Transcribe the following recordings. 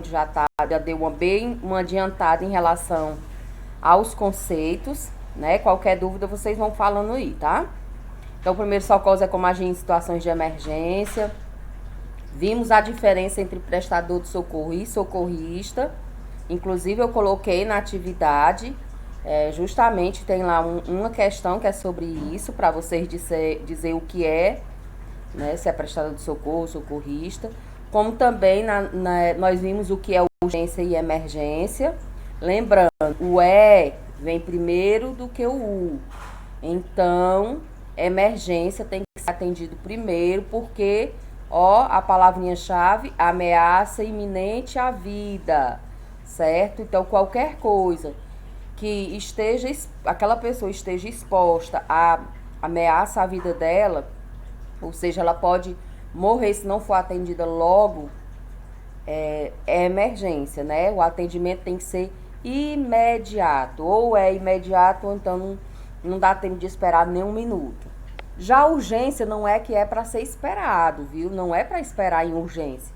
já deu uma adiantada em relação aos conceitos, né? Qualquer dúvida vocês vão falando aí, tá? Então, o primeiro socorro é como agir em situações de emergência. Vimos a diferença entre prestador de socorro e socorrista. Inclusive, eu coloquei na atividade, justamente tem lá uma questão que é sobre isso, para vocês dizer o que é, né? Se é prestador de socorro, socorrista. Como também nós vimos o que é urgência e emergência. Lembrando, o vem primeiro do que o U. Então, emergência tem que ser atendido primeiro, porque, a palavrinha-chave, ameaça iminente à vida, certo? Então, qualquer coisa que aquela pessoa esteja exposta à ameaça à vida dela, ou seja, ela pode morrer se não for atendida logo, é emergência, né? O atendimento tem que ser imediato, ou é imediato, ou então não dá tempo de esperar nem um minuto. Já a urgência não é que é para ser esperado, viu? Não é para esperar em urgência.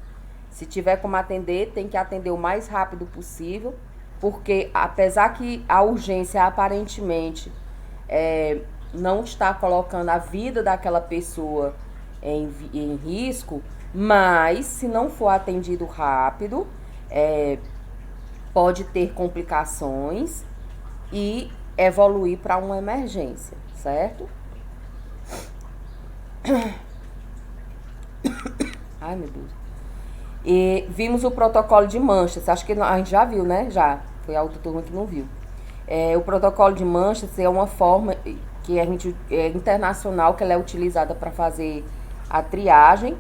Se tiver como atender, tem que atender o mais rápido possível, porque apesar que a urgência aparentemente não está colocando a vida daquela pessoa em risco, mas se não for atendido rápido, pode ter complicações e evoluir para uma emergência, certo? Ai, meu Deus. E vimos o protocolo de Manchester, acho que a gente já viu, né? Já, foi a outra turma que não viu. O protocolo de Manchester é uma forma que a gente internacional, que ela é utilizada para fazer a triagem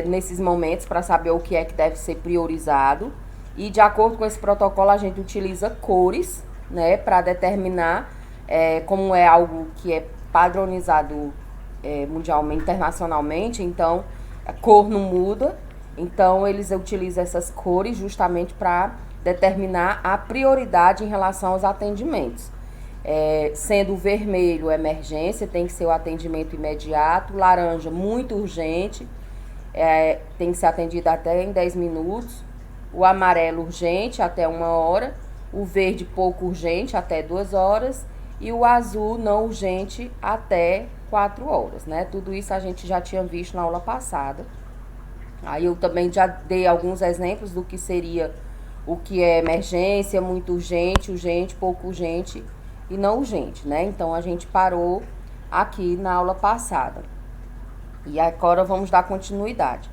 nesses momentos, para saber o que é que deve ser priorizado. E de acordo com esse protocolo, a gente utiliza cores, né, para determinar como é algo que é padronizado mundialmente, internacionalmente. Então, a cor não muda. Então, eles utilizam essas cores justamente para determinar a prioridade em relação aos atendimentos. Sendo o vermelho emergência, tem que ser o atendimento imediato. Laranja, muito urgente, tem que ser atendido até em 10 minutos. O amarelo, urgente, até 1 hora. O verde, pouco urgente, até 2 horas. E o azul, não urgente, até 4 horas, né? Tudo isso a gente já tinha visto na aula passada. Aí eu também já dei alguns exemplos do que seria o que é emergência, muito urgente, urgente, pouco urgente e não urgente, né? Então, a gente parou aqui na aula passada. E agora vamos dar continuidade.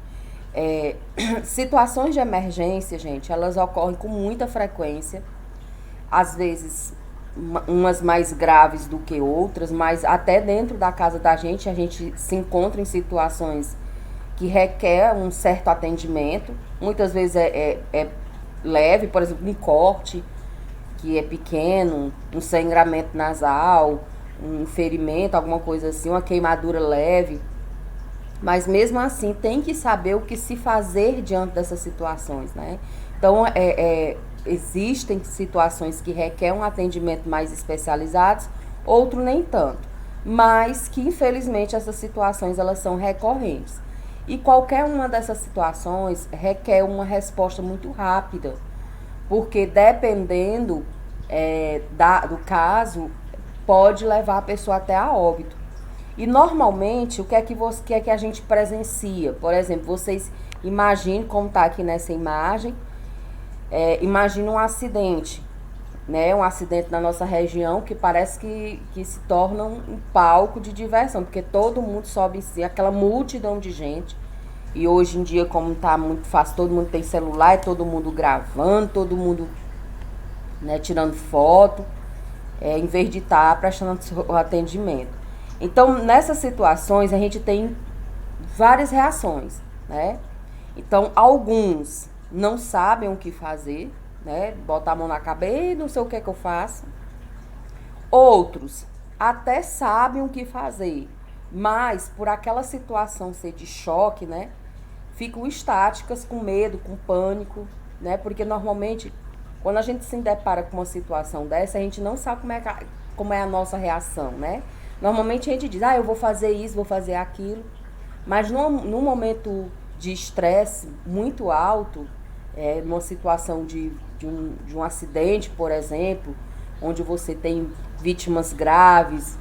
Situações de emergência, gente, elas ocorrem com muita frequência. Às vezes, umas mais graves do que outras, mas até dentro da casa da gente, a gente se encontra em situações que requer um certo atendimento. Muitas vezes é leve, por exemplo, um corte, que é pequeno, um sangramento nasal, um ferimento, alguma coisa assim, uma queimadura leve. Mas mesmo assim, tem que saber o que se fazer diante dessas situações, né? Então, existem situações que requerem um atendimento mais especializado, outro nem tanto. Mas que, infelizmente, essas situações, elas são recorrentes. E qualquer uma dessas situações requer uma resposta muito rápida, porque dependendo do caso, pode levar a pessoa até a óbito. E normalmente, o que é que a gente presencia? Por exemplo, vocês imaginem como está aqui nessa imagem, imagine um acidente, né? Um acidente na nossa região que parece que se torna um palco de diversão, porque todo mundo sobe em si, aquela multidão de gente. E hoje em dia, como tá muito fácil, todo mundo tem celular, todo mundo gravando, todo mundo, né, tirando foto, em vez de estar prestando o atendimento. Então, nessas situações, a gente tem várias reações, né? Então, alguns não sabem o que fazer, né? Botar a mão na cabeça, não sei o que é que eu faço. Outros até sabem o que fazer, mas por aquela situação ser de choque, né? Ficam estáticas, com medo, com pânico, né? Porque normalmente, quando a gente se depara com uma situação dessa, a gente não sabe como é a nossa reação, né? Normalmente a gente diz, eu vou fazer isso, vou fazer aquilo. Mas num momento de estresse muito alto, numa situação de um acidente, por exemplo, onde você tem vítimas graves,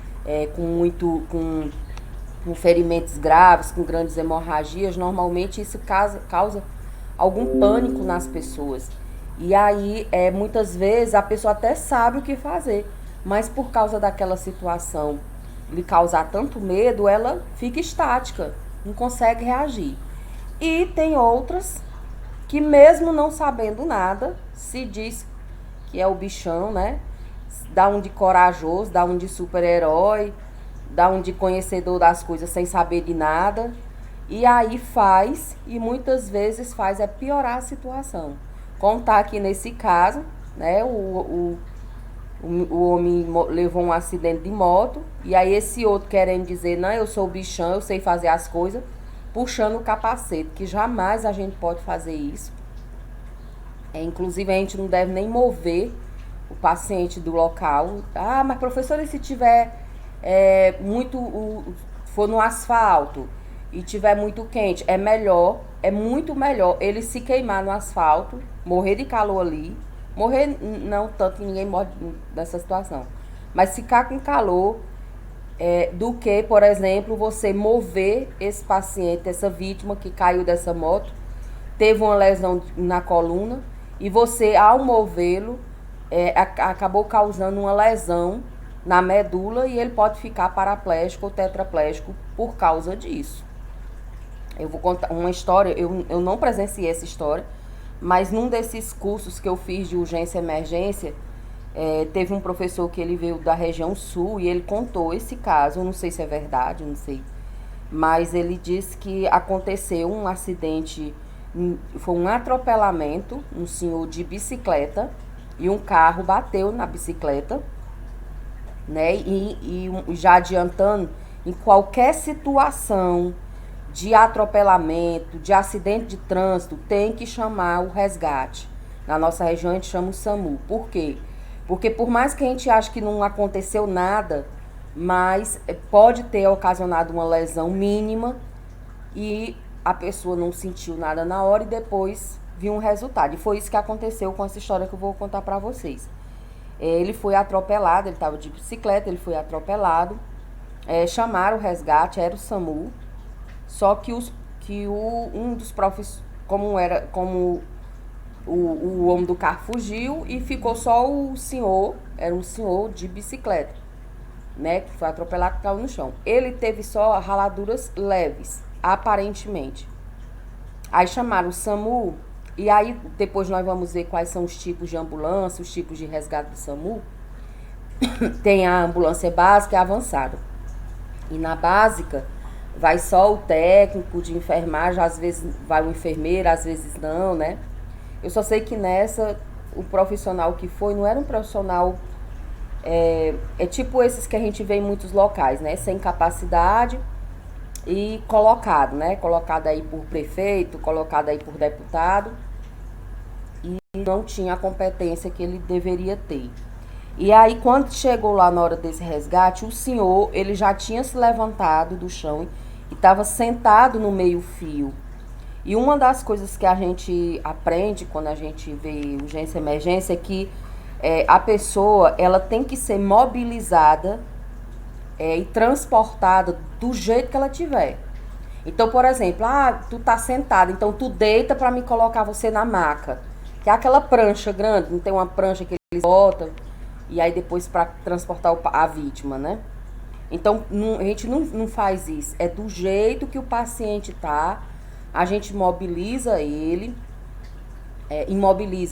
com ferimentos graves, com grandes hemorragias, normalmente isso causa algum pânico nas pessoas. E aí, muitas vezes, a pessoa até sabe o que fazer, mas por causa daquela situação lhe causar tanto medo, ela fica estática, não consegue reagir. E tem outras que mesmo não sabendo nada, se diz que é o bichão, né? Dá um de corajoso, dá um de super-herói, dá um de conhecedor das coisas sem saber de nada. E aí faz, e muitas vezes faz piorar a situação. Como tá aqui nesse caso, né? O homem levou um acidente de moto, e aí esse outro querendo dizer, não, eu sou o bichão, eu sei fazer as coisas, puxando o capacete, que jamais a gente pode fazer isso. Inclusive a gente não deve nem mover o paciente do local. Ah, mas professora, e se tiver for no asfalto e tiver muito quente, é muito melhor ele se queimar no asfalto, morrer de calor ali, morrer não tanto que ninguém morre nessa situação, mas ficar com calor, do que, por exemplo, você mover esse paciente, essa vítima que caiu dessa moto, teve uma lesão na coluna, e você, ao movê-lo, acabou causando uma lesão na medula, e ele pode ficar paraplégico ou tetraplégico por causa disso. Eu vou contar uma história, eu não presenciei essa história, mas num desses cursos que eu fiz de urgência e emergência, teve um professor que ele veio da região sul e ele contou esse caso, eu não sei se é verdade, não sei, mas ele disse que aconteceu um acidente, foi um atropelamento, um senhor de bicicleta, e um carro bateu na bicicleta, né? E já adiantando, em qualquer situação de atropelamento, de acidente de trânsito, tem que chamar o resgate. Na nossa região a gente chama o SAMU. Por quê? Porque por mais que a gente ache que não aconteceu nada, mas pode ter ocasionado uma lesão mínima e a pessoa não sentiu nada na hora e depois viu um resultado. E foi isso que aconteceu com essa história que eu vou contar pra vocês. Ele foi atropelado, ele estava de bicicleta, ele foi atropelado, chamaram o resgate, era o SAMU, só que um dos profissionais, como o homem do carro fugiu e ficou só o senhor, era um senhor de bicicleta, né, que foi atropelado e caiu no chão. Ele teve só raladuras leves, aparentemente. Aí chamaram o SAMU, e aí depois nós vamos ver quais são os tipos de ambulância, os tipos de resgate do SAMU. Tem a ambulância básica e a avançada. E na básica vai só o técnico de enfermagem, às vezes vai o enfermeiro, às vezes não, né? Eu só sei que nessa, o profissional que foi não era um profissional, tipo esses que a gente vê em muitos locais, né? Sem capacidade e colocado, né? Colocado aí por prefeito, colocado aí por deputado, e não tinha a competência que ele deveria ter. E aí, quando chegou lá na hora desse resgate, o senhor, ele já tinha se levantado do chão e estava sentado no meio-fio. E uma das coisas que a gente aprende quando a gente vê urgência e emergência é que a pessoa, ela tem que ser mobilizada e transportada do jeito que ela tiver. Então, por exemplo, tu tá sentado, então tu deita para me colocar você na maca. Que é aquela prancha grande, não tem uma prancha que eles botam, e aí depois para transportar a vítima, né? Então, a gente não faz isso. É do jeito que o paciente tá, a gente imobiliza,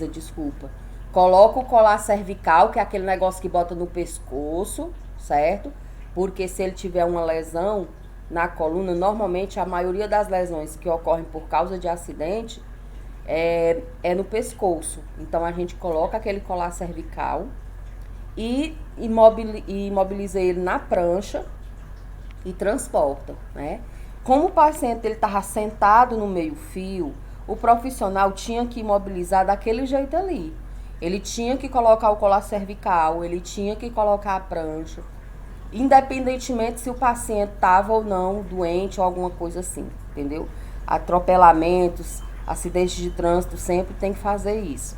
desculpa. Coloca o colar cervical, que é aquele negócio que bota no pescoço, certo? Porque se ele tiver uma lesão na coluna, normalmente a maioria das lesões que ocorrem por causa de acidente é no pescoço. Então a gente coloca aquele colar cervical e imobiliza ele na prancha e transporta, né? Como o paciente ele estava sentado no meio-fio, o profissional tinha que imobilizar daquele jeito ali. Ele tinha que colocar o colar cervical, ele tinha que colocar a prancha, independentemente se o paciente estava ou não doente ou alguma coisa assim, entendeu? Atropelamentos, acidente de trânsito sempre tem que fazer isso.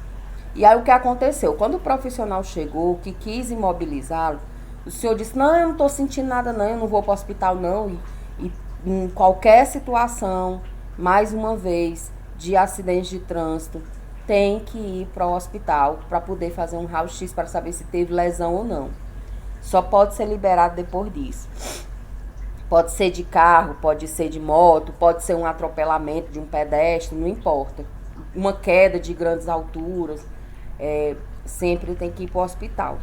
E aí o que aconteceu? Quando o profissional chegou, que quis imobilizá-lo, o senhor disse, não, eu não estou sentindo nada não, eu não vou para o hospital não. E em qualquer situação, mais uma vez, de acidente de trânsito, tem que ir para o hospital para poder fazer um raio-x para saber se teve lesão ou não. Só pode ser liberado depois disso. Pode ser de carro, pode ser de moto, pode ser um atropelamento de um pedestre, não importa. Uma queda de grandes alturas, sempre tem que ir para o hospital.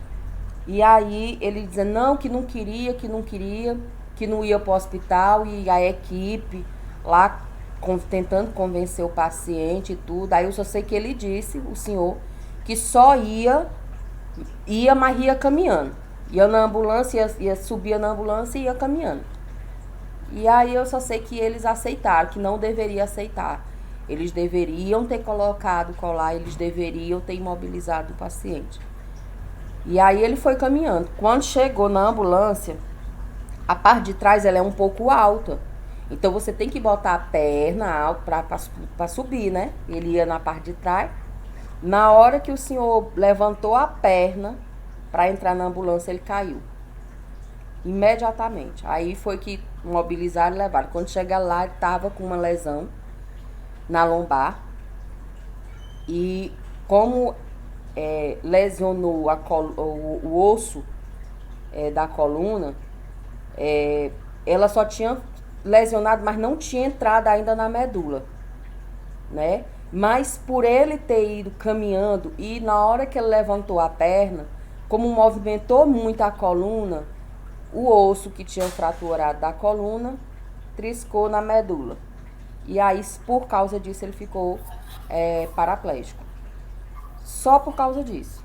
E aí ele dizendo não, que não queria, que não ia para o hospital, e a equipe lá tentando convencer o paciente e tudo. Aí eu só sei que ele disse, o senhor, que só ia, mas ia caminhando. Ia na ambulância, subia na ambulância e ia caminhando. E aí eu só sei que eles aceitaram, que não deveria aceitar. Eles deveriam ter colocado o colar, eles deveriam ter imobilizado o paciente. E aí ele foi caminhando. Quando chegou na ambulância, a parte de trás ela é um pouco alta. Então você tem que botar a perna alta para subir, né? Ele ia na parte de trás. Na hora que o senhor levantou a perna para entrar na ambulância, ele caiu. Imediatamente. Aí foi que mobilizaram e levaram. Quando chega lá, ele estava com uma lesão na lombar. E como lesionou o osso da coluna, ela só tinha lesionado, mas não tinha entrado ainda na medula, né? Mas por ele ter ido caminhando e na hora que ele levantou a perna, como movimentou muito a coluna, o osso que tinha fraturado da coluna triscou na medula. E aí, por causa disso, ele ficou paraplégico. Só por causa disso.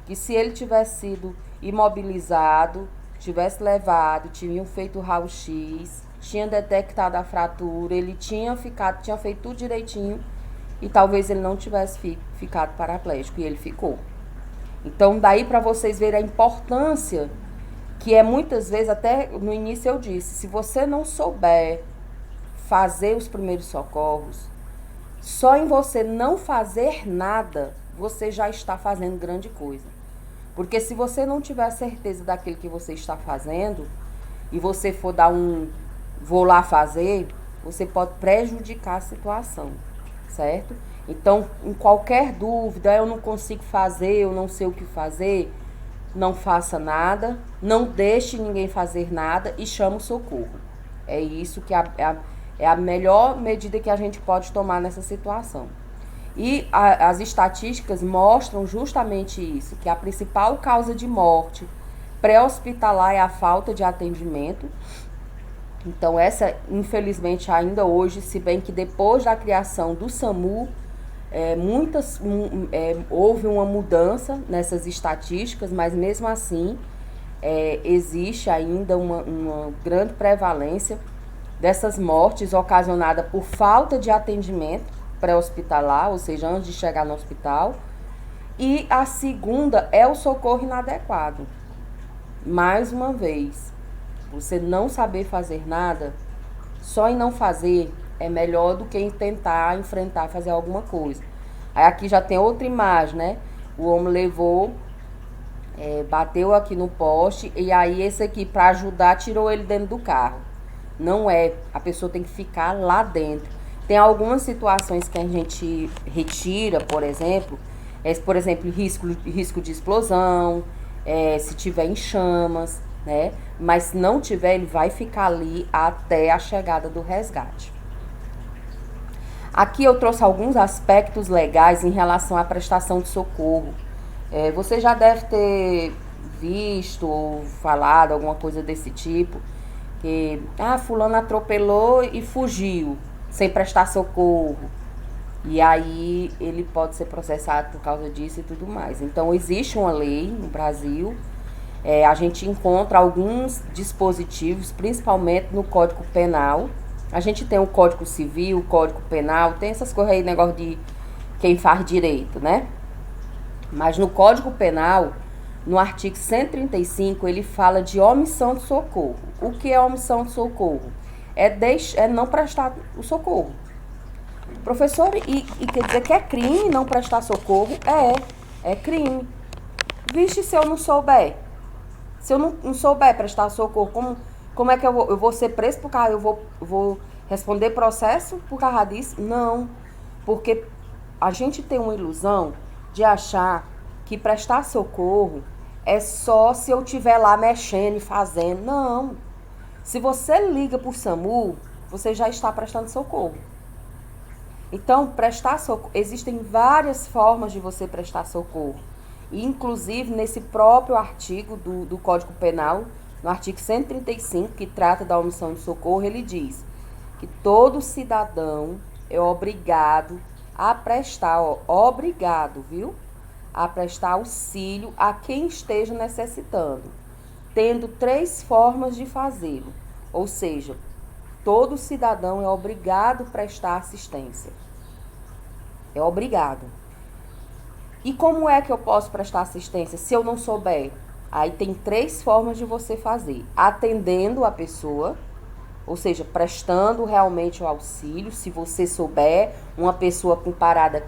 Que se ele tivesse sido imobilizado, tivesse levado, tinham feito o raio-x, tinha detectado a fratura, ele tinha feito tudo direitinho e talvez ele não tivesse ficado paraplégico, e ele ficou. Então, daí para vocês verem a importância que é muitas vezes, até no início eu disse, se você não souber fazer os primeiros socorros, só em você não fazer nada, você já está fazendo grande coisa. Porque se você não tiver certeza daquilo que você está fazendo, e você for dar vou lá fazer, você pode prejudicar a situação, certo? Então, em qualquer dúvida, eu não consigo fazer, eu não sei o que fazer, não faça nada, não deixe ninguém fazer nada e chame o socorro. É isso que é a melhor medida que a gente pode tomar nessa situação. E as estatísticas mostram justamente isso, que a principal causa de morte pré-hospitalar é a falta de atendimento. Então essa, infelizmente, ainda hoje, se bem que depois da criação do SAMU, houve uma mudança nessas estatísticas, mas mesmo assim existe ainda uma grande prevalência dessas mortes ocasionadas por falta de atendimento pré-hospitalar, ou seja, antes de chegar no hospital. E a segunda é o socorro inadequado. Mais uma vez, você não saber fazer nada, só em não fazer é melhor do que tentar enfrentar, fazer alguma coisa. Aí aqui já tem outra imagem, né? O homem levou, bateu aqui no poste, e aí esse aqui, para ajudar, tirou ele dentro do carro. Não é, a pessoa tem que ficar lá dentro. Tem algumas situações que a gente retira, por exemplo, risco de explosão, se tiver em chamas, né? Mas se não tiver, ele vai ficar ali até a chegada do resgate. Aqui eu trouxe alguns aspectos legais em relação à prestação de socorro. Você já deve ter visto ou falado alguma coisa desse tipo, que fulano atropelou e fugiu sem prestar socorro. E aí ele pode ser processado por causa disso e tudo mais. Então existe uma lei no Brasil, a gente encontra alguns dispositivos, principalmente no Código Penal. A gente tem o Código Civil, o Código Penal, tem essas coisas aí, negócio de quem faz direito, né? Mas no Código Penal, no artigo 135, ele fala de omissão de socorro. O que é omissão de socorro? É não prestar o socorro. Professor, e quer dizer que é crime não prestar socorro? É crime. Vixe, se eu não souber. Se eu não souber prestar socorro, como é que eu vou ser preso por causa, eu vou responder processo por causa disso? Não, porque a gente tem uma ilusão de achar que prestar socorro é só se eu estiver lá mexendo e fazendo. Não. Se você liga pro SAMU, você já está prestando socorro. Então, prestar socorro, existem várias formas de você prestar socorro. Inclusive, nesse próprio artigo do Código Penal, no artigo 135, que trata da omissão de socorro, ele diz que todo cidadão é obrigado a prestar, obrigado, viu? A prestar auxílio a quem esteja necessitando, tendo 3 formas de fazê-lo. Ou seja, todo cidadão é obrigado a prestar assistência. É obrigado. E como é que eu posso prestar assistência se eu não souber? Aí tem 3 formas de você fazer. Atendendo a pessoa, ou seja, prestando realmente o auxílio, se você souber, uma pessoa com parada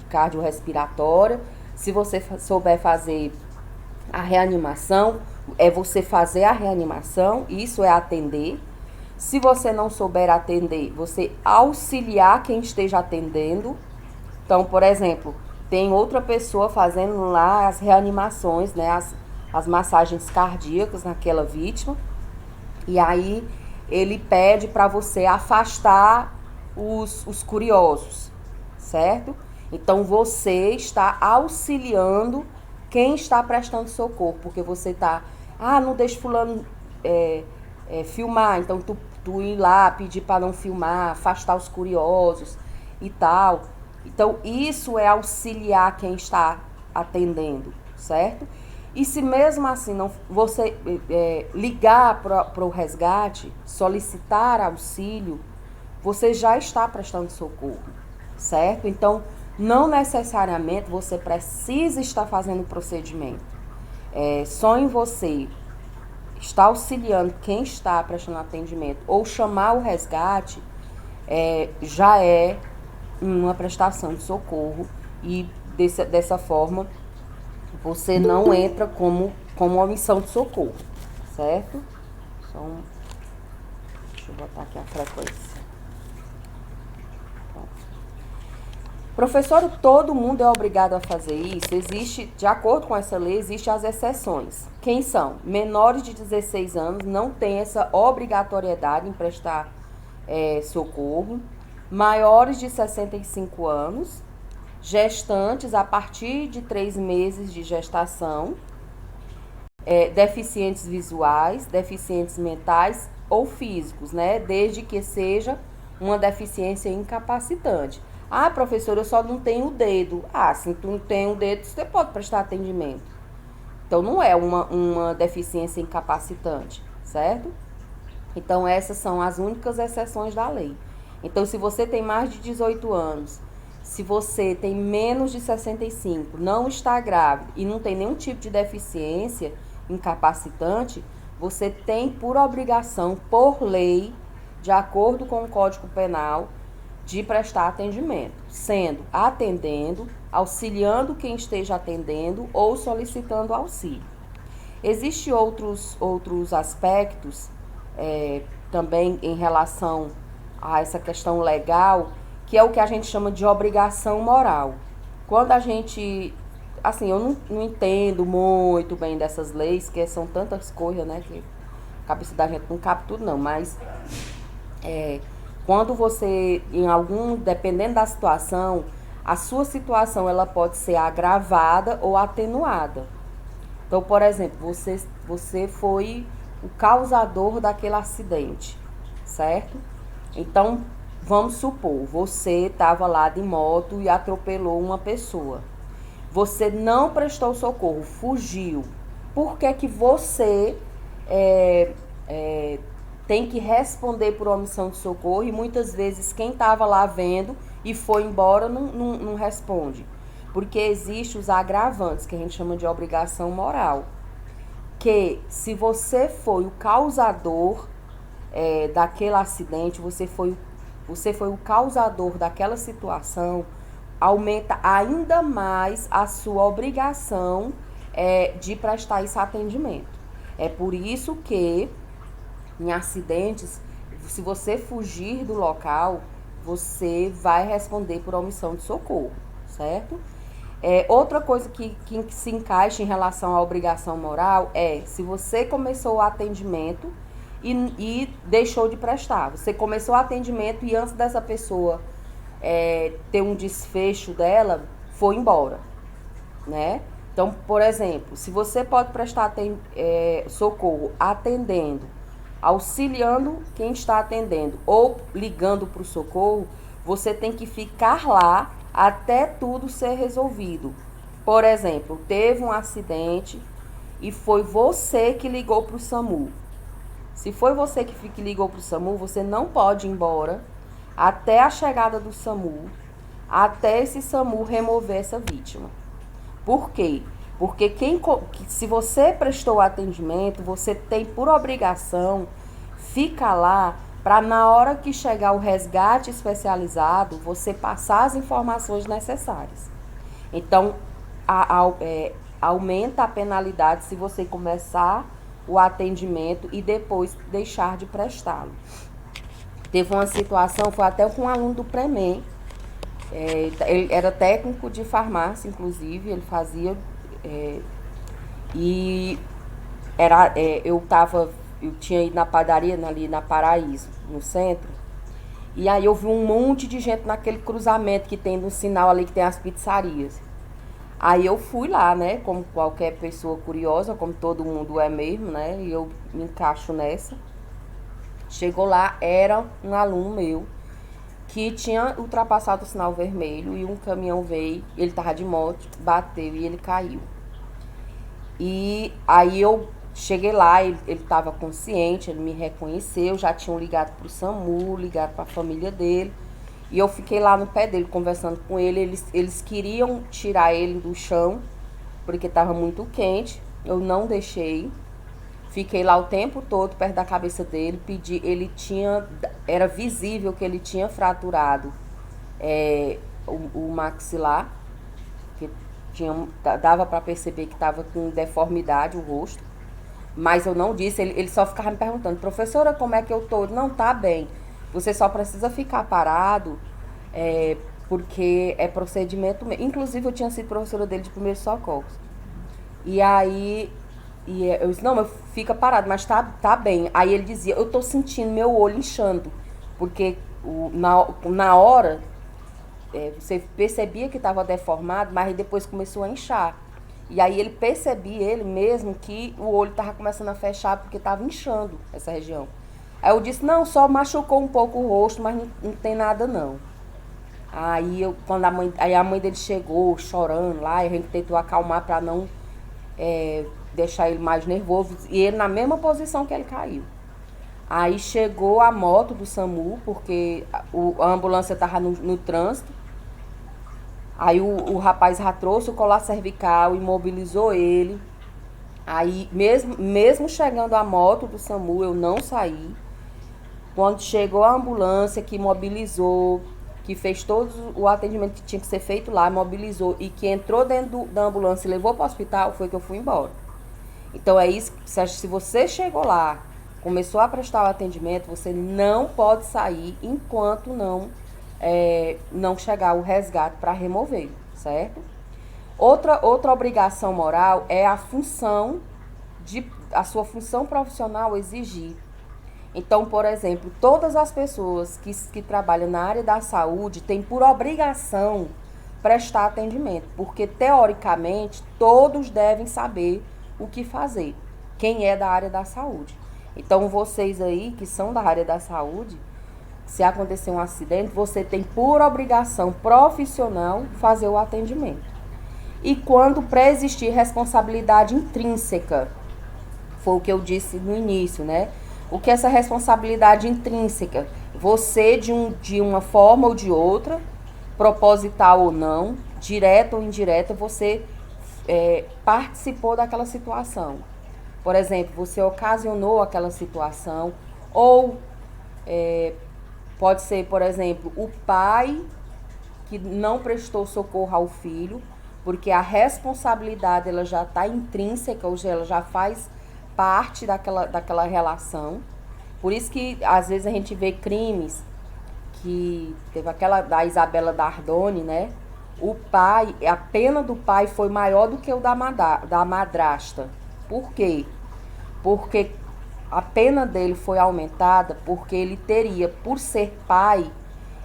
cardiorrespiratória, se você souber fazer a reanimação, é você fazer a reanimação, isso é atender. Se você não souber atender, você auxiliar quem esteja atendendo. Então, por exemplo, tem outra pessoa fazendo lá as reanimações, né, as massagens cardíacas naquela vítima. E aí ele pede para você afastar os curiosos, certo? Então você está auxiliando quem está prestando socorro, porque você está, não deixa fulano filmar, então tu ir lá pedir para não filmar, afastar os curiosos e tal. Então, isso é auxiliar quem está atendendo, certo? E se mesmo assim não, você ligar para o resgate, solicitar auxílio, você já está prestando socorro, certo? Então, não necessariamente você precisa estar fazendo o procedimento. Só em você estar auxiliando quem está prestando atendimento ou chamar o resgate, já é uma prestação de socorro e dessa forma você não entra como omissão de socorro, certo? Deixa eu botar aqui a frequência. Professor, todo mundo é obrigado a fazer isso? Existe, de acordo com essa lei, existem as exceções. Quem são? Menores de 16 anos não têm essa obrigatoriedade em prestar socorro. Maiores de 65 anos, gestantes a partir de 3 meses de gestação, deficientes visuais, deficientes mentais ou físicos, né? Desde que seja uma deficiência incapacitante. Professora, eu só não tenho o dedo. Se tu não tem o dedo, você pode prestar atendimento. Então, não é uma deficiência incapacitante, certo? Então, essas são as únicas exceções da lei. Então, se você tem mais de 18 anos, se você tem menos de 65, não está grávida e não tem nenhum tipo de deficiência incapacitante, você tem por obrigação, por lei, de acordo com o Código Penal, de prestar atendimento, sendo atendendo, auxiliando quem esteja atendendo ou solicitando auxílio. Existem outros aspectos também em relação a essa questão legal, que é o que a gente chama de obrigação moral. Quando a gente, assim, eu não entendo muito bem dessas leis, que são tantas coisas, né, que a cabeça da gente não cabe tudo não, mas quando você, dependendo da situação, a sua situação ela pode ser agravada ou atenuada. Então, por exemplo, você foi o causador daquele acidente, certo? Então, vamos supor, você estava lá de moto e atropelou uma pessoa. Você não prestou socorro, fugiu. Por que você tem que responder por omissão de socorro e muitas vezes quem estava lá vendo e foi embora não responde? Porque existem os agravantes, que a gente chama de obrigação moral. Que se você foi o causador daquele acidente, você foi você foi o causador daquela situação, aumenta ainda mais a sua obrigação de prestar esse atendimento. É por isso que, em acidentes, se você fugir do local, você vai responder por omissão de socorro, certo? Outra coisa que se encaixa em relação à obrigação moral é se você começou o atendimento e deixou de prestar. Você começou o atendimento e antes dessa pessoa ter um desfecho dela, foi embora, né? Então, por exemplo, se você pode prestar socorro atendendo, auxiliando quem está atendendo ou ligando para o socorro, você tem que ficar lá até tudo ser resolvido. Por exemplo, teve um acidente e foi você que ligou para o SAMU. Se foi você que ligou para o SAMU, você não pode ir embora até a chegada do SAMU, até esse SAMU remover essa vítima. Por quê? Porque se você prestou atendimento, você tem por obrigação ficar lá para na hora que chegar o resgate especializado, você passar as informações necessárias. Então, aumenta a penalidade se você começar o atendimento e depois deixar de prestá-lo. Teve uma situação, foi até com um aluno do Premem, ele era técnico de farmácia, inclusive, ele fazia, e eu tinha ido na padaria ali na Paraíso, no centro, e aí eu vi um monte de gente naquele cruzamento que tem no sinal ali que tem as pizzarias. Aí eu fui lá, né, como qualquer pessoa curiosa, como todo mundo é mesmo, né, e eu me encaixo nessa. Chegou lá, era um aluno meu que tinha ultrapassado o sinal vermelho e um caminhão veio, ele tava de moto, bateu e ele caiu. E aí eu cheguei lá, ele tava consciente, ele me reconheceu, já tinham ligado pro SAMU, ligado pra família dele. E eu fiquei lá no pé dele, conversando com ele. Eles queriam tirar ele do chão, porque estava muito quente. Eu não deixei. Fiquei lá o tempo todo, perto da cabeça dele. Era visível que ele tinha fraturado o maxilar. Que dava para perceber que estava com deformidade o rosto. Mas eu não disse, ele só ficava me perguntando: professora, como é que eu tô? Não, tá bem. Você só precisa ficar parado, porque é procedimento mesmo. Inclusive, eu tinha sido professora dele de primeiros socorros. E aí, eu disse: não, mas fica parado, mas tá bem. Aí ele dizia: eu tô sentindo meu olho inchando, porque na hora, você percebia que estava deformado, mas depois começou a inchar. E aí ele percebia, ele mesmo, que o olho estava começando a fechar, porque estava inchando essa região. Aí eu disse: não, só machucou um pouco o rosto, mas não tem nada não. Aí a mãe dele chegou chorando lá, e a gente tentou acalmar para não deixar ele mais nervoso, e ele na mesma posição que ele caiu. Aí chegou a moto do SAMU, porque a ambulância estava no trânsito. Aí o rapaz já trouxe o colar cervical, imobilizou ele. Aí mesmo chegando a moto do SAMU, eu não saí. Quando chegou a ambulância, que mobilizou, que fez todo o atendimento que tinha que ser feito lá, mobilizou, e que entrou dentro da ambulância e levou para o hospital, foi que eu fui embora. Então é isso, se você chegou lá, começou a prestar o atendimento, você não pode sair enquanto não chegar o resgate para remover, certo? Outra obrigação moral é a sua função profissional exigir. Então, por exemplo, todas as pessoas que trabalham na área da saúde têm por obrigação prestar atendimento, porque teoricamente todos devem saber o que fazer, quem é da área da saúde. Então, vocês aí que são da área da saúde, se acontecer um acidente, você tem por obrigação profissional fazer o atendimento. E quando preexistir responsabilidade intrínseca, foi o que eu disse no início, né? O que é essa responsabilidade intrínseca? Você, de uma forma ou de outra, proposital ou não, direta ou indireta, você participou daquela situação. Por exemplo, você ocasionou aquela situação, ou Pode ser, por exemplo, o pai que não prestou socorro ao filho, porque a responsabilidade ela já está intrínseca, ou seja, ela já faz parte daquela relação. Por isso que às vezes a gente vê crimes que teve aquela da Isabela Dardoni, né? O pai, a pena do pai foi maior do que o da madrasta. Por quê? Porque a pena dele foi aumentada porque ele teria, por ser pai,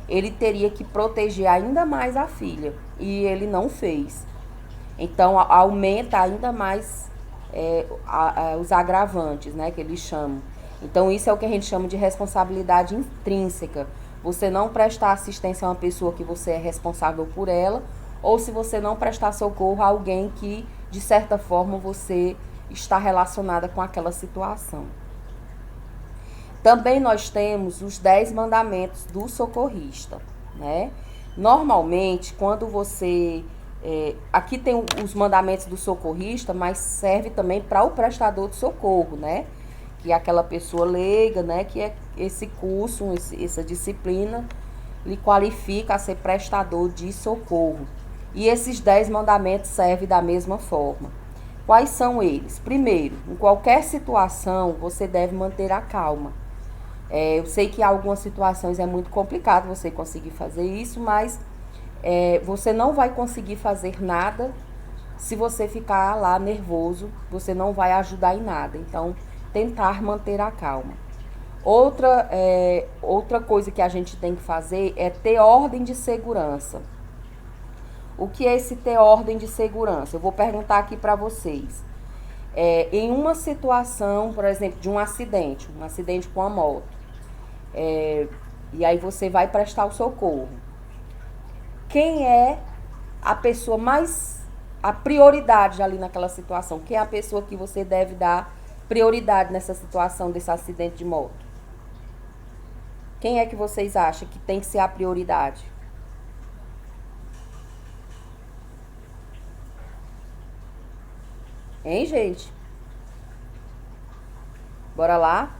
ele teria que proteger ainda mais a filha. E ele não fez. Então aumenta ainda mais os agravantes, né, que eles chamam. Então isso é o que a gente chama de responsabilidade intrínseca. Você não prestar assistência a uma pessoa que você é responsável por ela, ou se você não prestar socorro a alguém que, de certa forma, você está relacionada com aquela situação. Também nós temos os 10 mandamentos do socorrista, né? Normalmente, quando você... aqui tem os mandamentos do socorrista, mas serve também para o prestador de socorro, né? Que é aquela pessoa leiga, né? Que é esse curso, essa disciplina, lhe qualifica a ser prestador de socorro. E esses 10 mandamentos servem da mesma forma. Quais são eles? Primeiro, em qualquer situação, você deve manter a calma. Eu sei que em algumas situações é muito complicado você conseguir fazer isso, mas você não vai conseguir fazer nada se você ficar lá nervoso, você não vai ajudar em nada. Então, tentar manter a calma. Outra coisa que a gente tem que fazer é ter ordem de segurança. O que é esse ter ordem de segurança? Eu vou perguntar aqui para vocês. Em uma situação, por exemplo, de um acidente com a moto, e aí você vai prestar o socorro. Quem é a pessoa a prioridade ali naquela situação? Quem é a pessoa que você deve dar prioridade nessa situação desse acidente de moto? Quem é que vocês acham que tem que ser a prioridade? Hein, gente? Bora lá?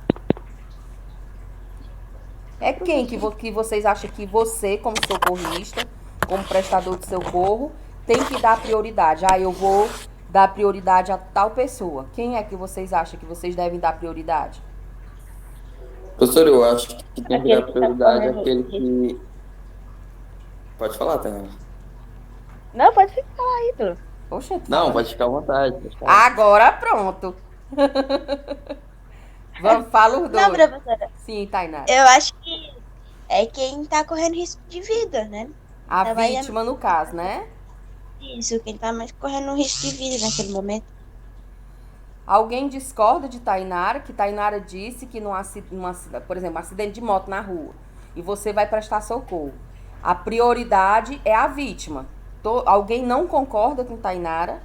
É quem que vocês acham que você, como socorrista, como prestador de socorro, tem que dar prioridade? Eu vou dar prioridade a tal pessoa. Quem é que vocês acham que vocês devem dar prioridade? Professor, eu acho que tem que Aquele dar que tá prioridade correndo àquele risco. que. Pode falar, Tânia. Não, pode ficar aí, tu. Oxente, Não, falando. pode ficar à vontade. Pode falar. Agora pronto. Vamos, fala os Não, dois. professora, Sim, Tainara. eu acho que é quem tá correndo risco de vida, né? A Ela vai vítima, no caso, né? isso, quem tá mais correndo risco de vida naquele momento. Alguém discorda de Tainara, que Tainara disse que por exemplo, um acidente de moto na rua, e você vai prestar socorro. A prioridade é a vítima. Alguém não concorda com Tainara?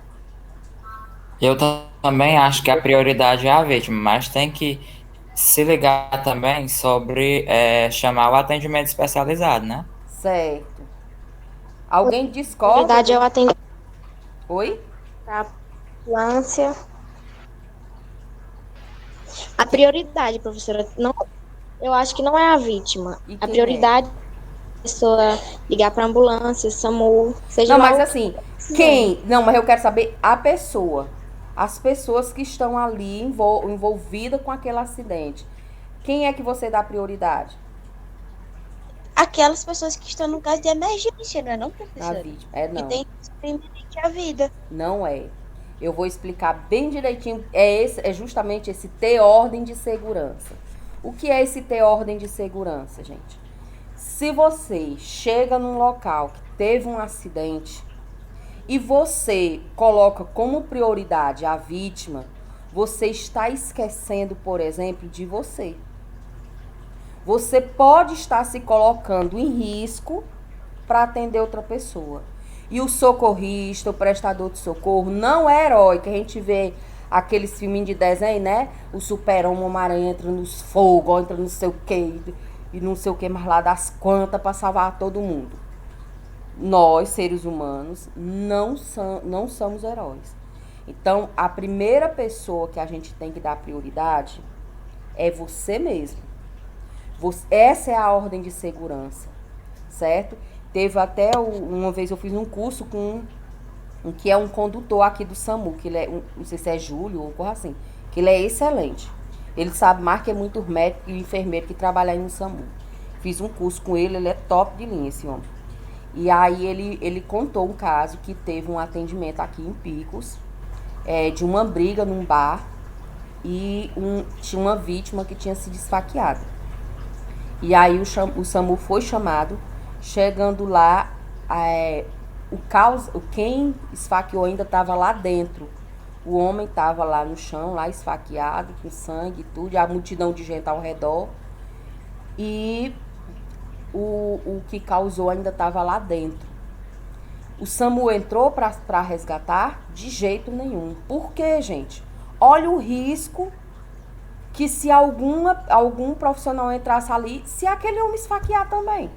Eu também acho que a prioridade é a vítima, mas tem que se ligar também sobre chamar o atendimento especializado, né? Certo. Alguém Na discorda verdade, do... eu atendo Oi? a ambulância. A prioridade, professora, não, eu acho que não é a vítima. E A quem é? prioridade é a pessoa ligar para a ambulância, SAMU, seja Não, lá mas o que assim, precisando. quem? Não, mas eu quero saber a pessoa. As pessoas que estão ali envolvidas com aquele acidente. Quem é que você dá prioridade? Aquelas pessoas que estão no caso de emergência, não é não, A professora? vítima. Que Não. tem simplesmente a vida. Não é. Eu vou explicar bem direitinho. É justamente esse ter ordem de segurança. O que é esse ter ordem de segurança, gente? Se você chega num local que teve um acidente e você coloca como prioridade a vítima, você está esquecendo, por exemplo, de você. Você pode estar se colocando em risco para atender outra pessoa. E o socorrista, o prestador de socorro, não é herói, que a gente vê aqueles filminhos de desenho, né? O super-homem, Homem-Aranha entra nos fogos, entra não sei o quê, e não sei o que mais lá das quantas para salvar todo mundo. Nós, seres humanos, não somos heróis. Então, a primeira pessoa que a gente tem que dar prioridade é você mesmo. Essa é a ordem de segurança, certo? Teve até uma vez eu fiz um curso com um que é um condutor aqui do SAMU, que ele é, não sei se é Júlio ou coisa assim, que ele é excelente. Ele sabe mais que é muito médico e enfermeiro que trabalha aí no SAMU. Fiz um curso com ele, ele é top de linha, esse homem. E aí ele contou um caso que teve um atendimento aqui em Picos, de uma briga num bar, e tinha uma vítima que tinha sido esfaqueada. E aí o SAMU foi chamado, chegando lá, quem esfaqueou ainda estava lá dentro. O homem estava lá no chão, lá esfaqueado, com sangue e tudo, e a multidão de gente ao redor. E o que causou ainda estava lá dentro. O SAMU entrou para resgatar? De jeito nenhum. Por quê, gente? Olha o risco que se algum profissional entrasse ali, se aquele homem esfaquear também.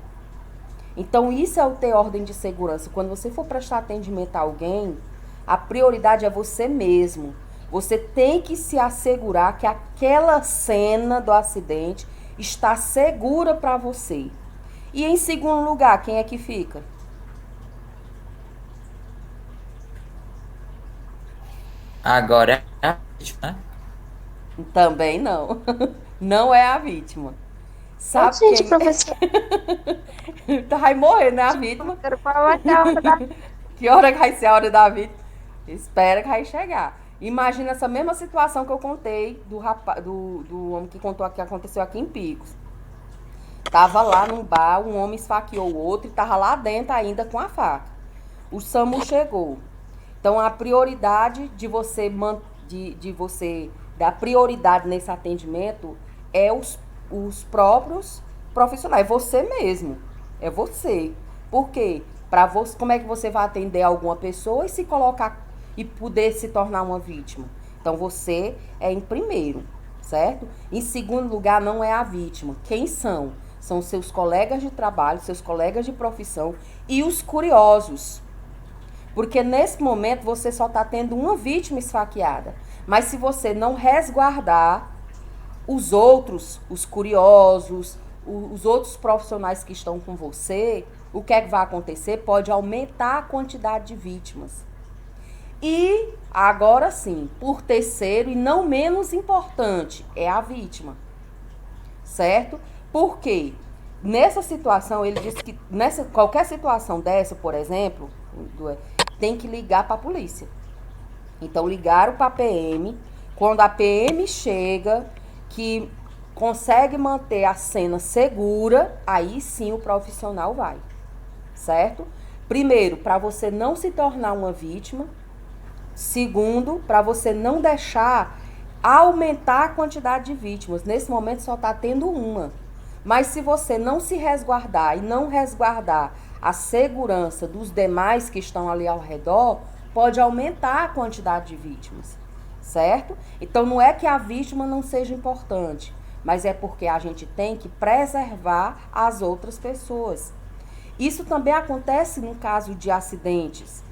Então, isso é o ter ordem de segurança. Quando você for prestar atendimento a alguém, a prioridade é você mesmo. Você tem que se assegurar que aquela cena do acidente está segura para você. E em segundo lugar, quem é que fica? Agora é a vítima, né? Também não. Não é a vítima. Sabe Gente, quem? professor, Vai morrer, né, a vítima? qual vai ser a hora da... Que hora que vai ser a hora da vítima? Espera que vai chegar. Imagina essa mesma situação que eu contei do homem que contou que aconteceu aqui em Picos. Tava lá num bar, um homem esfaqueou o outro e tava lá dentro ainda com a faca. O SAMU chegou. Então a prioridade de você dar prioridade nesse atendimento é os próprios profissionais, é você mesmo. É você. Por quê? Como é que você vai atender alguma pessoa e se colocar e poder se tornar uma vítima? Então você é em primeiro, certo? Em segundo lugar, não é a vítima. Quem são? São seus colegas de trabalho, seus colegas de profissão e os curiosos. Porque nesse momento você só está tendo uma vítima esfaqueada. Mas se você não resguardar os outros, os curiosos, os outros profissionais que estão com você, o que é que vai acontecer? Pode aumentar a quantidade de vítimas. E agora sim, por terceiro e não menos importante, é a vítima. Certo? Por quê? Nessa situação, ele disse que qualquer situação dessa, por exemplo, tem que ligar para a polícia. Então, ligaram para a PM. Quando a PM chega, que consegue manter a cena segura, aí sim o profissional vai. Certo? Primeiro, para você não se tornar uma vítima. Segundo, para você não deixar aumentar a quantidade de vítimas. Nesse momento só está tendo uma. Mas se você não se resguardar e não resguardar a segurança dos demais que estão ali ao redor, pode aumentar a quantidade de vítimas, certo? Então não é que a vítima não seja importante, mas é porque a gente tem que preservar as outras pessoas. Isso também acontece no caso de acidentes.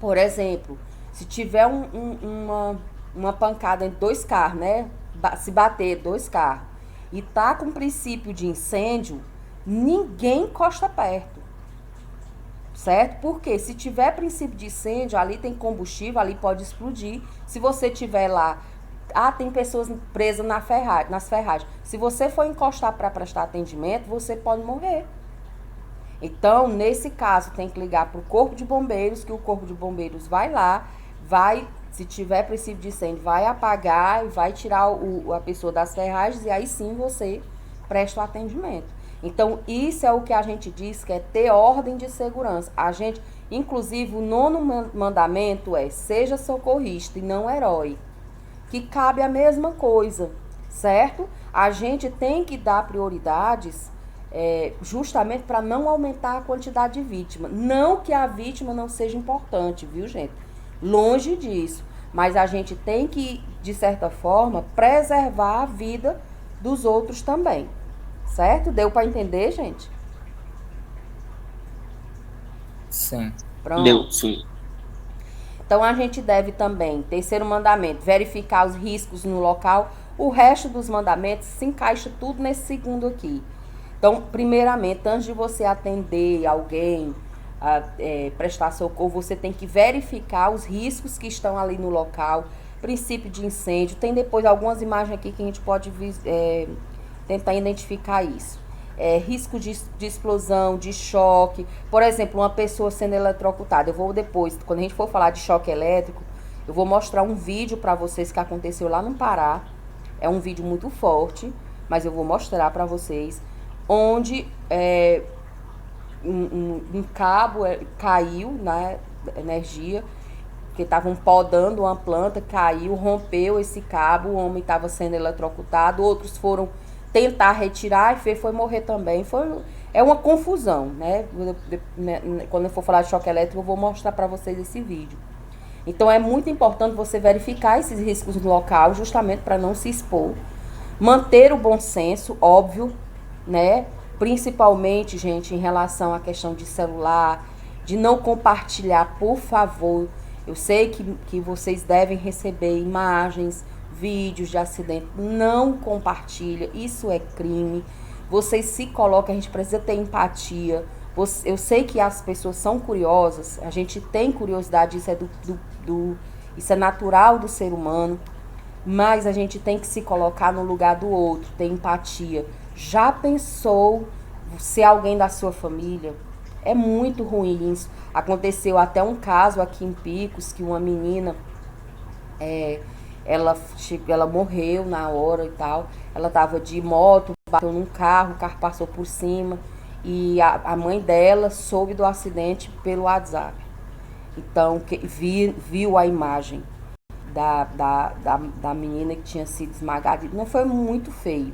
Por exemplo, se tiver uma pancada entre dois carros, né? Se bater dois carros e tá com princípio de incêndio, ninguém encosta perto. Certo? Porque se tiver princípio de incêndio, ali tem combustível, ali pode explodir. Se você tiver lá, tem pessoas presas nas ferragens. Se você for encostar para prestar atendimento, você pode morrer. Então, nesse caso, tem que ligar para o Corpo de Bombeiros, que o Corpo de Bombeiros vai lá, se tiver princípio de incêndio, vai apagar e vai tirar a pessoa das ferragens e aí sim você presta o atendimento. Então, isso é o que a gente diz que é ter ordem de segurança. Inclusive, o 9º mandamento é: seja socorrista e não herói. Que cabe a mesma coisa, certo? A gente tem que dar prioridades justamente para não aumentar a quantidade de vítimas. Não que a vítima não seja importante, viu, gente? Longe disso. Mas a gente tem que, de certa forma, preservar a vida dos outros também. Certo? Deu para entender, gente? Sim. Pronto. Deu, sim. Então, a gente deve também, terceiro mandamento, verificar os riscos no local. O resto dos mandamentos se encaixa tudo nesse segundo aqui. Então, primeiramente, antes de você atender alguém, prestar socorro, você tem que verificar os riscos que estão ali no local, princípio de incêndio. Tem depois algumas imagens aqui que a gente pode tentar identificar isso. Risco de explosão, de choque. Por exemplo, uma pessoa sendo eletrocutada. Eu vou depois, quando a gente for falar de choque elétrico, eu vou mostrar um vídeo para vocês que aconteceu lá no Pará. É um vídeo muito forte, mas eu vou mostrar para vocês onde um cabo caiu na energia, porque estavam podando uma planta, caiu, rompeu esse cabo, o homem estava sendo eletrocutado, outros foram tentar retirar e foi morrer também. É uma confusão, né? Quando eu for falar de choque elétrico, eu vou mostrar para vocês esse vídeo. Então, é muito importante você verificar esses riscos no local, justamente para não se expor. Manter o bom senso, óbvio, né? Principalmente, gente, em relação à questão de celular, de não compartilhar, por favor. Eu sei que vocês devem receber imagens, vídeos de acidente. Não compartilha, isso é crime. Vocês se colocam, a gente precisa ter empatia. Eu sei que as pessoas são curiosas, a gente tem curiosidade, isso isso é natural do ser humano, mas a gente tem que se colocar no lugar do outro, ter empatia. Já pensou ser alguém da sua família? É muito ruim isso. Aconteceu até um caso aqui em Picos, que uma menina, ela morreu na hora e tal. Ela estava de moto, bateu num carro, o carro passou por cima. E a mãe dela soube do acidente pelo WhatsApp. Então, viu a imagem da menina que tinha sido esmagada. Não foi muito feio.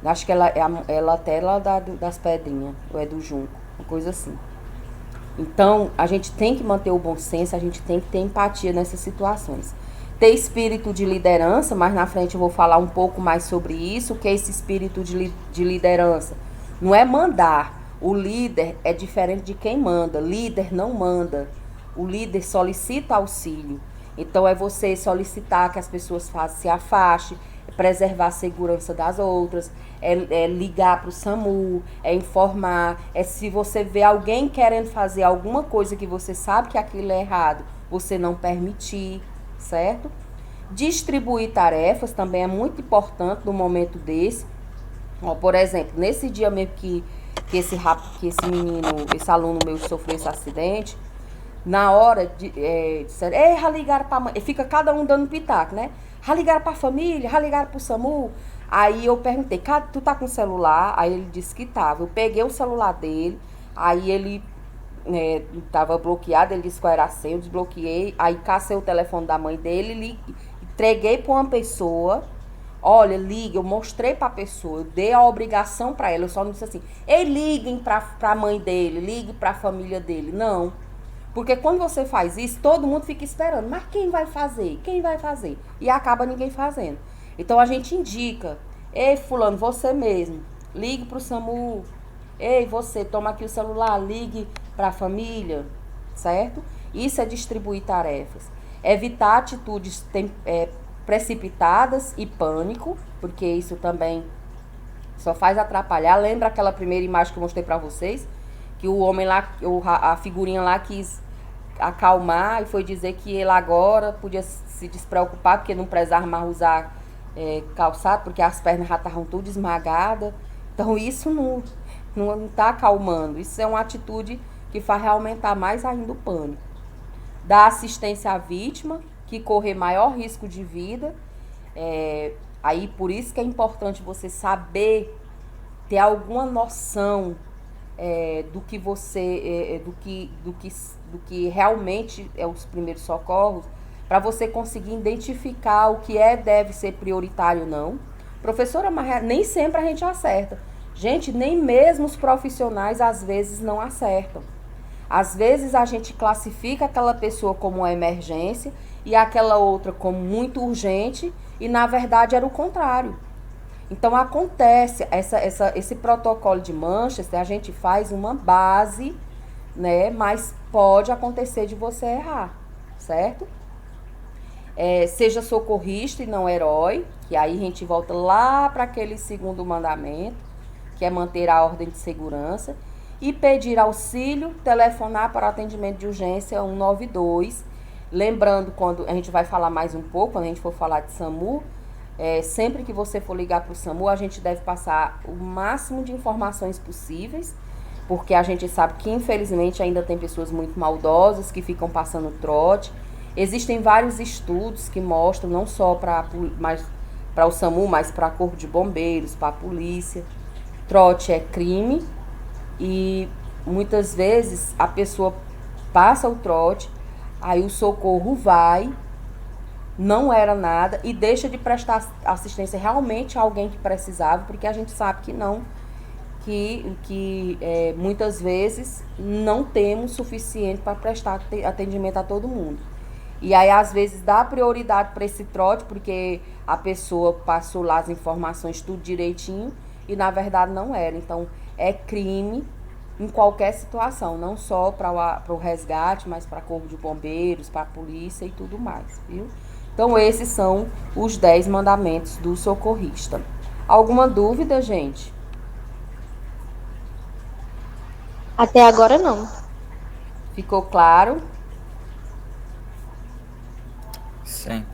Acho que ela até é lá das Pedrinhas, ou é do Junco, uma coisa assim. Então, a gente tem que manter o bom senso, a gente tem que ter empatia nessas situações. Ter espírito de liderança, mas na frente eu vou falar um pouco mais sobre isso, que é esse espírito de liderança. Não é mandar. O líder é diferente de quem manda. Líder não manda. O líder solicita auxílio. Então, é você solicitar que as pessoas se afastem, preservar a segurança das outras, é ligar para o SAMU, é informar, se você vê alguém querendo fazer alguma coisa que você sabe que aquilo é errado, você não permitir, certo? Distribuir tarefas também é muito importante no momento desse. Por exemplo, nesse dia mesmo que esse menino, esse aluno meu sofreu esse acidente, na hora disseram, já ligaram pra mãe, e fica cada um dando pitaco, né? Já ligaram pra família, já ligaram pro SAMU. Aí eu perguntei, tu tá com celular? Aí ele disse que tava. Eu peguei o celular dele, aí ele tava bloqueado, ele disse qual era a senha, eu desbloqueei, aí cacei o telefone da mãe dele, entreguei pra uma pessoa. Olha, liga, eu mostrei pra pessoa, eu dei a obrigação pra ela, eu só não disse assim, liguem pra mãe dele, ligue pra família dele. Não. Porque quando você faz isso, todo mundo fica esperando. Mas quem vai fazer? Quem vai fazer? E acaba ninguém fazendo. Então a gente indica. Ei, fulano, você mesmo, ligue pro SAMU. Ei, você, toma aqui o celular, ligue pra família, certo? Isso é distribuir tarefas. Evitar atitudes precipitadas e pânico, porque isso também só faz atrapalhar. Lembra aquela primeira imagem que eu mostrei pra vocês? Que o homem lá, a figurinha lá quis acalmar e foi dizer que ele agora podia se despreocupar porque não precisava mais usar calçado, porque as pernas já estavam tudo esmagadas. Então isso não está acalmando. Isso é uma atitude que faz aumentar mais ainda o pânico. Dar assistência à vítima, que correr maior risco de vida. Aí por isso que é importante você saber, ter alguma noção do que você, do que realmente é os primeiros socorros, para você conseguir identificar o que deve ser prioritário ou não. Professora, mas nem sempre a gente acerta. Gente, nem mesmo os profissionais às vezes não acertam. Às vezes a gente classifica aquela pessoa como uma emergência e aquela outra como muito urgente e na verdade era o contrário. Então acontece, esse protocolo de Manchester, a gente faz uma base, né? Mas pode acontecer de você errar, certo? Seja socorrista e não herói. Que aí a gente volta lá para aquele segundo mandamento, que é manter a ordem de segurança, e pedir auxílio, telefonar para o atendimento de urgência 192. Lembrando, quando a gente vai falar mais um pouco, quando a gente for falar de SAMU, sempre que você for ligar para o SAMU, a gente deve passar o máximo de informações possíveis, porque a gente sabe que, infelizmente, ainda tem pessoas muito maldosas que ficam passando trote. Existem vários estudos que mostram, não só para o SAMU, mas para Corpo de Bombeiros, para a polícia, trote é crime e muitas vezes a pessoa passa o trote, aí o socorro vai, não era nada e deixa de prestar assistência realmente a alguém que precisava, porque a gente sabe que não, que muitas vezes não temos suficiente para prestar atendimento a todo mundo. E aí, às vezes, dá prioridade para esse trote, porque a pessoa passou lá as informações tudo direitinho e, na verdade, não era. Então, é crime em qualquer situação, não só para o resgate, mas para corpo de bombeiros, para a polícia e tudo mais, viu? Então, esses são os 10 mandamentos do socorrista. Alguma dúvida, gente? Até agora não. Ficou claro? Sim.